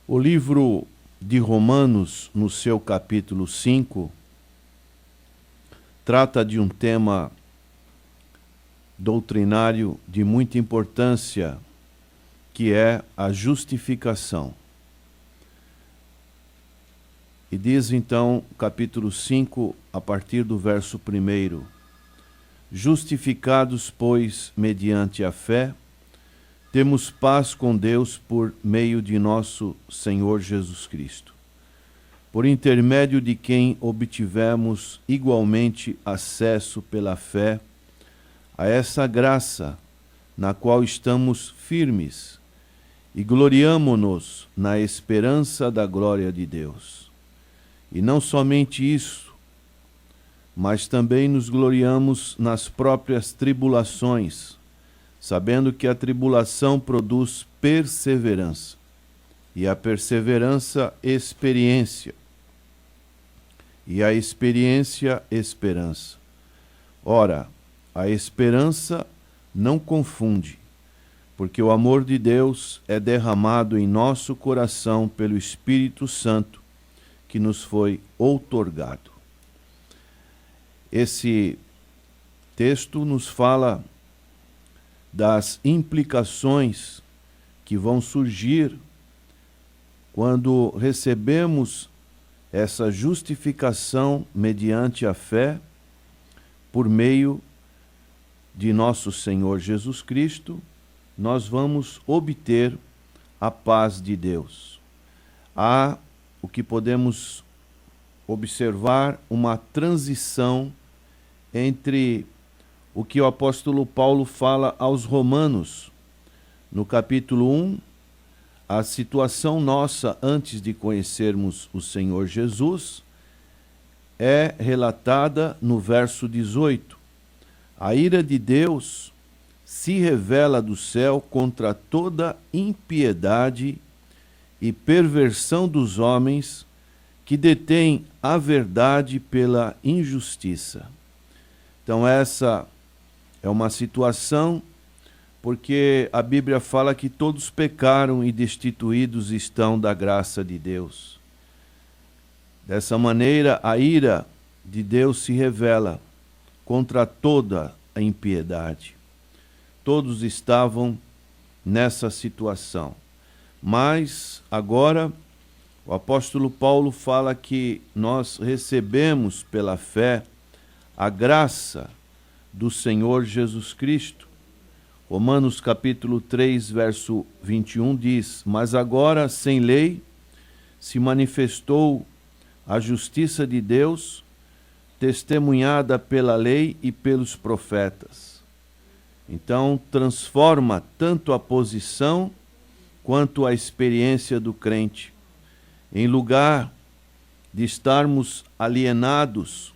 O livro de Romanos, no seu capítulo 5, trata de um tema doutrinário de muita importância, que é a justificação. E diz então, capítulo 5, a partir do verso 1: Justificados, pois, mediante a fé, temos paz com Deus por meio de nosso Senhor Jesus Cristo, por intermédio de quem obtivemos igualmente acesso pela fé a essa graça na qual estamos firmes e gloriamo-nos na esperança da glória de Deus. E não somente isso, mas também nos gloriamos nas próprias tribulações, sabendo que a tribulação produz perseverança, e a perseverança, experiência, e a experiência, esperança. Ora, a esperança não confunde, porque o amor de Deus é derramado em nosso coração pelo Espírito Santo, que nos foi outorgado. Esse texto nos fala das implicações que vão surgir quando recebemos essa justificação mediante a fé por meio de nosso Senhor Jesus Cristo. Nós vamos obter a paz de Deus. Há o que podemos observar, uma transição entre o que o apóstolo Paulo fala aos Romanos, no capítulo 1, a situação nossa antes de conhecermos o Senhor Jesus, é relatada no verso 18. A ira de Deus se revela do céu contra toda impiedade e perversão dos homens que detêm a verdade pela injustiça. Então essa é uma situação, porque a Bíblia fala que todos pecaram e destituídos estão da graça de Deus. Dessa maneira, a ira de Deus se revela contra toda a impiedade. Todos estavam nessa situação. Mas agora o apóstolo Paulo fala que nós recebemos pela fé a graça do Senhor Jesus Cristo. Romanos capítulo 3, verso 21 diz: Mas agora, sem lei, se manifestou a justiça de Deus, testemunhada pela lei e pelos profetas. Então, transforma tanto a posição quanto a experiência do crente. Em lugar de estarmos alienados,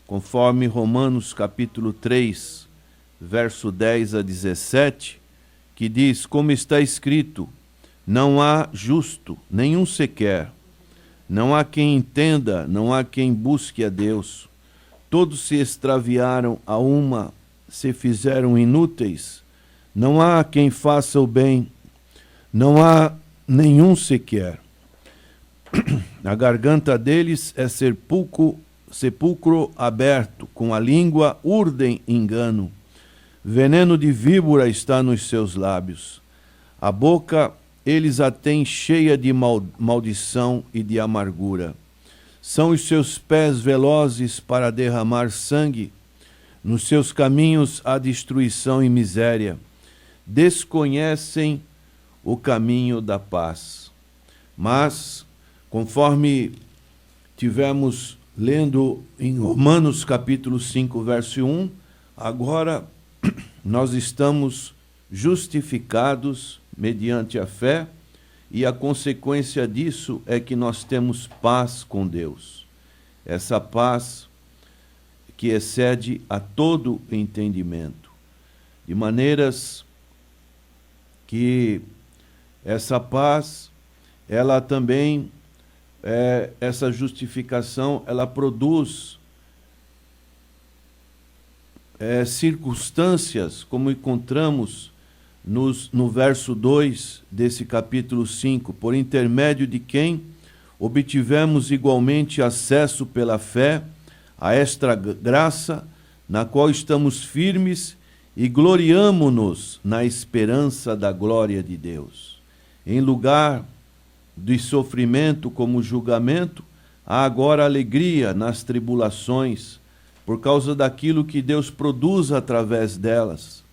conforme Romanos capítulo 3, verso 10 a 17, que diz: Como está escrito, não há justo, nenhum sequer. Não há quem entenda, não há quem busque a Deus. Todos se extraviaram, a uma se fizeram inúteis. Não há quem faça o bem, não há nenhum sequer. A garganta deles é sepulcro aberto, com a língua urdem engano. Veneno de víbora está nos seus lábios. A boca eles a têm cheia de maldição e de amargura. São os seus pés velozes para derramar sangue. Nos seus caminhos há destruição e miséria. Desconhecem o caminho da paz. Mas, conforme tivemos lendo em Romanos capítulo 5, verso 1, agora nós estamos justificados mediante a fé, e a consequência disso é que nós temos paz com Deus. Essa paz que excede a todo entendimento, de maneiras que essa paz, ela também, essa justificação, ela produz circunstâncias, como encontramos no verso 2 desse capítulo 5, por intermédio de quem obtivemos igualmente acesso pela fé a esta graça, na qual estamos firmes e gloriamo-nos na esperança da glória de Deus. Em lugar de sofrimento como julgamento, há agora alegria nas tribulações, por causa daquilo que Deus produz através delas.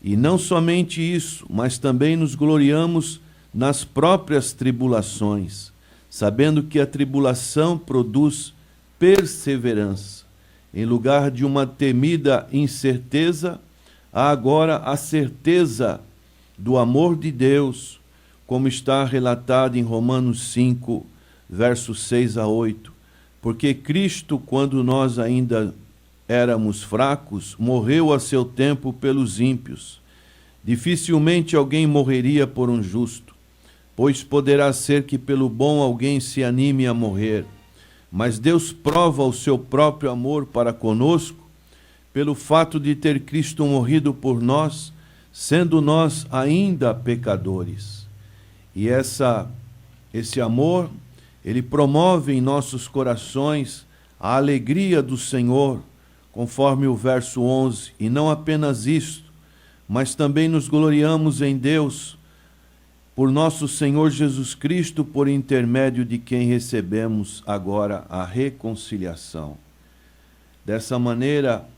E não somente isso, mas também nos gloriamos nas próprias tribulações, sabendo que a tribulação produz perseverança. Em lugar de uma temida incerteza, há agora a certeza do amor de Deus, como está relatado em Romanos 5, versos 6 a 8. Porque Cristo, quando nós ainda éramos fracos, morreu a seu tempo pelos ímpios. Dificilmente alguém morreria por um justo, pois poderá ser que pelo bom alguém se anime a morrer. Mas Deus prova o seu próprio amor para conosco, pelo fato de ter Cristo morrido por nós, sendo nós ainda pecadores. E esse amor, ele promove em nossos corações a alegria do Senhor, conforme o verso 11. E não apenas isto, mas também nos gloriamos em Deus, por nosso Senhor Jesus Cristo, por intermédio de quem recebemos agora a reconciliação. Dessa maneira,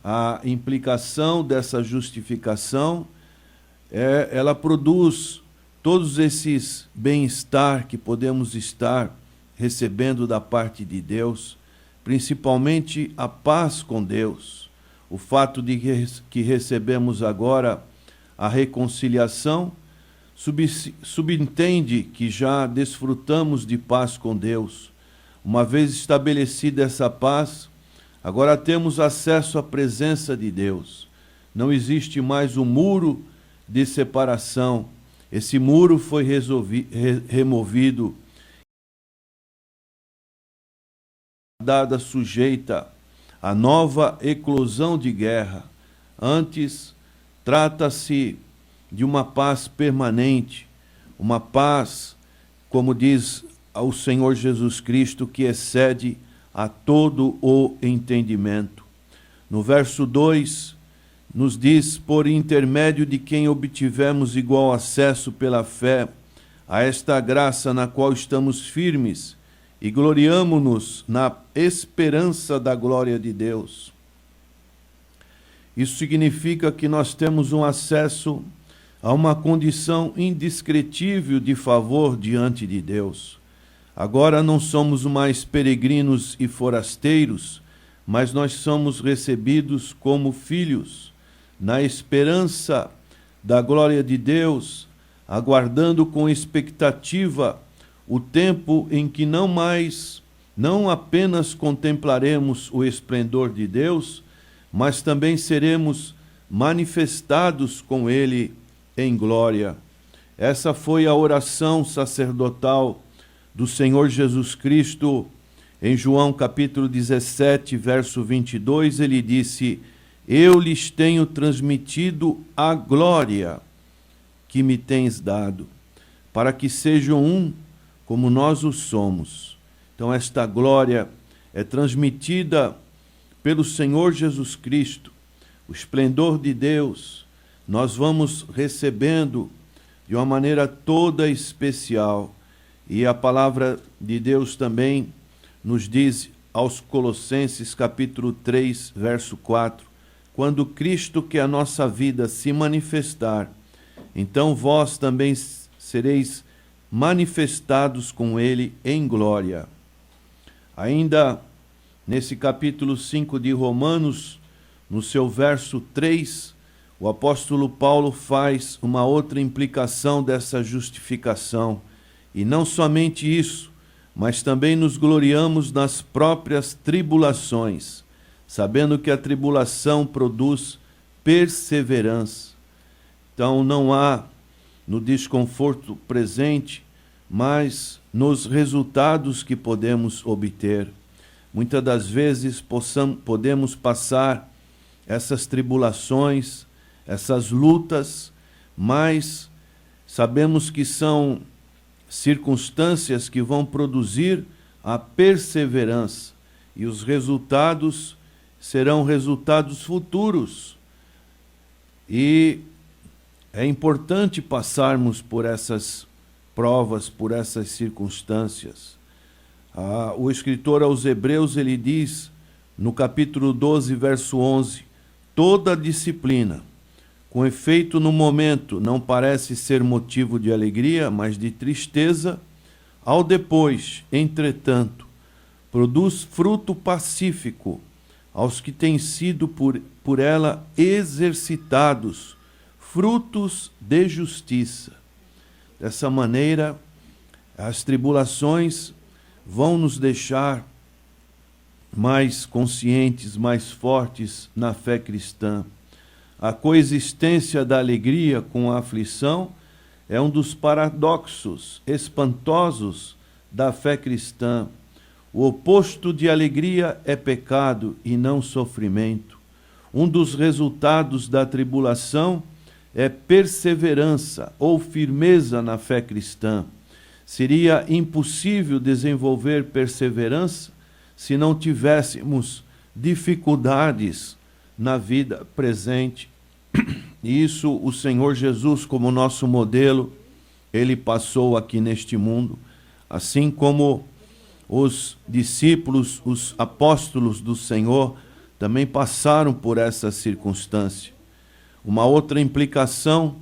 a implicação dessa justificação, ela produz todos esses bem-estar que podemos estar recebendo da parte de Deus, principalmente a paz com Deus. O fato de que recebemos agora a reconciliação subentende que já desfrutamos de paz com Deus. Uma vez estabelecida essa paz, agora temos acesso à presença de Deus. Não existe mais um muro de separação. Esse muro foi removido, dada sujeita à nova eclosão de guerra. Antes, trata-se de uma paz permanente, uma paz, como diz o Senhor Jesus Cristo, que excede a todo o entendimento. No verso 2, nos diz, por intermédio de quem obtivemos igual acesso pela fé a esta graça na qual estamos firmes e gloriamo-nos na esperança da glória de Deus. Isso significa que nós temos um acesso a uma condição indescritível de favor diante de Deus. Agora não somos mais peregrinos e forasteiros, mas nós somos recebidos como filhos, na esperança da glória de Deus, aguardando com expectativa o tempo em que não apenas contemplaremos o esplendor de Deus, mas também seremos manifestados com Ele em glória. Essa foi a oração sacerdotal do Senhor Jesus Cristo. Em João capítulo 17, verso 22, ele disse: eu lhes tenho transmitido a glória que me tens dado, para que sejam um como nós o somos. Então esta glória é transmitida pelo Senhor Jesus Cristo, o esplendor de Deus, nós vamos recebendo de uma maneira toda especial. E a palavra de Deus também nos diz aos Colossenses capítulo 3, verso 4, quando Cristo, que é a nossa vida, se manifestar, então vós também sereis manifestados com Ele em glória. Ainda nesse capítulo 5 de Romanos, no seu verso 3, o apóstolo Paulo faz uma outra implicação dessa justificação. E não somente isso, mas também nos gloriamos nas próprias tribulações, sabendo que a tribulação produz perseverança. Então não há no desconforto presente, mas nos resultados que podemos obter. Muitas das vezes podemos passar essas tribulações, essas lutas, mas sabemos que são circunstâncias que vão produzir a perseverança, e os resultados serão resultados futuros. E é importante passarmos por essas provas, por essas circunstâncias. O escritor aos Hebreus, ele diz, no capítulo 12, verso 11, toda disciplina, com efeito no momento, não parece ser motivo de alegria, mas de tristeza, ao depois, entretanto, produz fruto pacífico aos que têm sido por ela exercitados, frutos de justiça. Dessa maneira, as tribulações vão nos deixar mais conscientes, mais fortes na fé cristã. A coexistência da alegria com a aflição é um dos paradoxos espantosos da fé cristã. O oposto de alegria é pecado e não sofrimento. Um dos resultados da tribulação é perseverança ou firmeza na fé cristã. Seria impossível desenvolver perseverança se não tivéssemos dificuldades na vida presente. E isso o Senhor Jesus, como nosso modelo, ele passou aqui neste mundo, assim como os discípulos, os apóstolos do Senhor, também passaram por essa circunstância. Uma outra implicação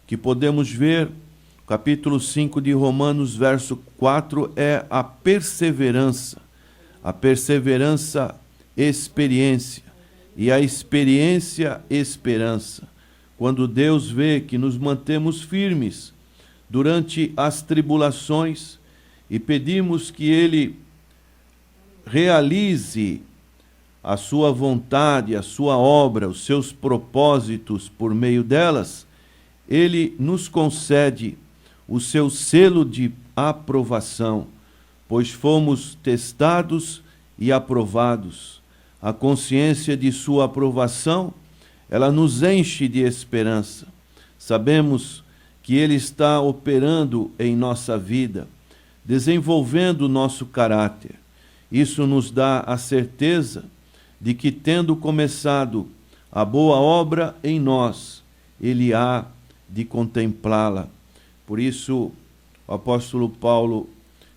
que podemos ver, capítulo 5 de Romanos, verso 4, é a perseverança. A perseverança, experiência, e a experiência, esperança. Quando Deus vê que nos mantemos firmes durante as tribulações e pedimos que Ele realize a sua vontade, a sua obra, os seus propósitos por meio delas, Ele nos concede o seu selo de aprovação, pois fomos testados e aprovados. A consciência de sua aprovação, ela nos enche de esperança. Sabemos que Ele está operando em nossa vida, desenvolvendo o nosso caráter. Isso nos dá a certeza de que, tendo começado a boa obra em nós, Ele há de contemplá-la. Por isso, o apóstolo Paulo,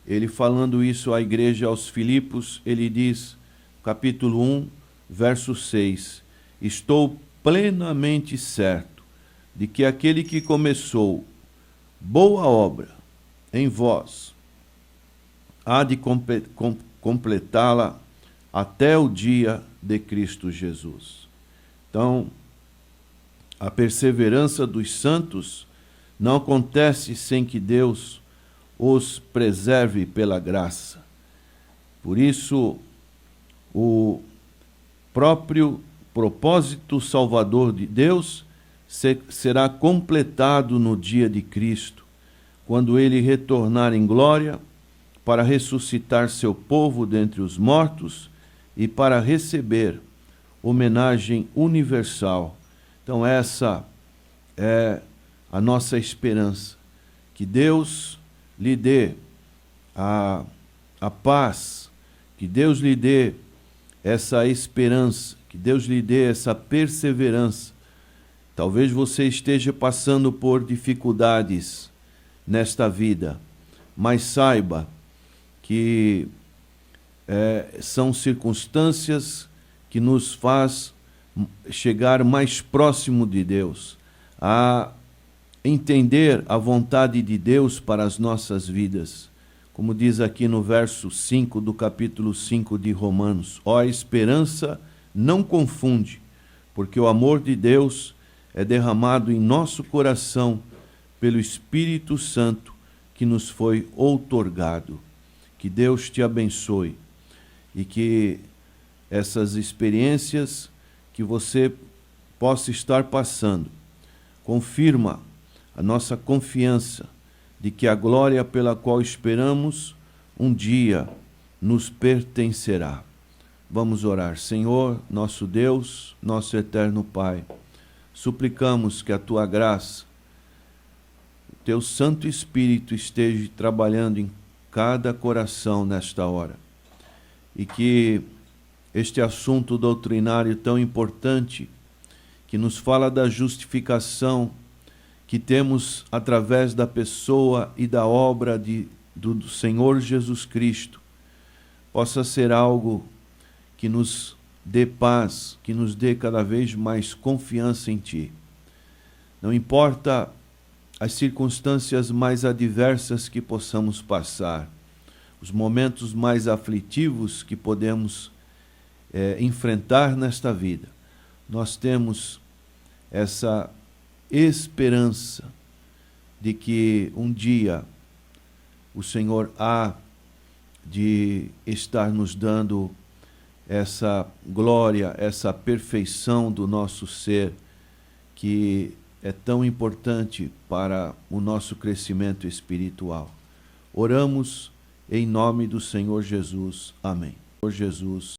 ele falando isso à igreja aos Filipos, ele diz, capítulo 1, verso 6, estou plenamente certo de que aquele que começou boa obra em vós há de completá-la até o dia de Cristo Jesus. Então, a perseverança dos santos não acontece sem que Deus os preserve pela graça. Por isso, o próprio propósito salvador de Deus será completado no dia de Cristo, quando Ele retornar em glória para ressuscitar seu povo dentre os mortos e para receber homenagem universal. Então essa é a nossa esperança, que Deus lhe dê a paz, que Deus lhe dê essa esperança, que Deus lhe dê essa perseverança. Talvez você esteja passando por dificuldades nesta vida, mas saiba que são circunstâncias que nos faz chegar mais próximo de Deus, a entender a vontade de Deus para as nossas vidas. Como diz aqui no verso 5 do capítulo 5 de Romanos, ó, a esperança não confunde, porque o amor de Deus é derramado em nosso coração pelo Espírito Santo que nos foi outorgado. Que Deus te abençoe e que essas experiências que você possa estar passando confirma a nossa confiança de que a glória pela qual esperamos um dia nos pertencerá. Vamos orar. Senhor, nosso Deus, nosso eterno Pai, suplicamos que a tua graça, o teu Santo Espírito esteja trabalhando em cada coração nesta hora, e que este assunto doutrinário tão importante, que nos fala da justificação que temos através da pessoa e da obra do Senhor Jesus Cristo, possa ser algo que nos dê paz, que nos dê cada vez mais confiança em Ti. Não importa as circunstâncias mais adversas que possamos passar, os momentos mais aflitivos que podemos enfrentar nesta vida, nós temos essa esperança de que um dia o Senhor há de estar nos dando essa glória, essa perfeição do nosso ser, que é tão importante para o nosso crescimento espiritual. Oramos em nome do Senhor Jesus. Amém. Senhor Jesus.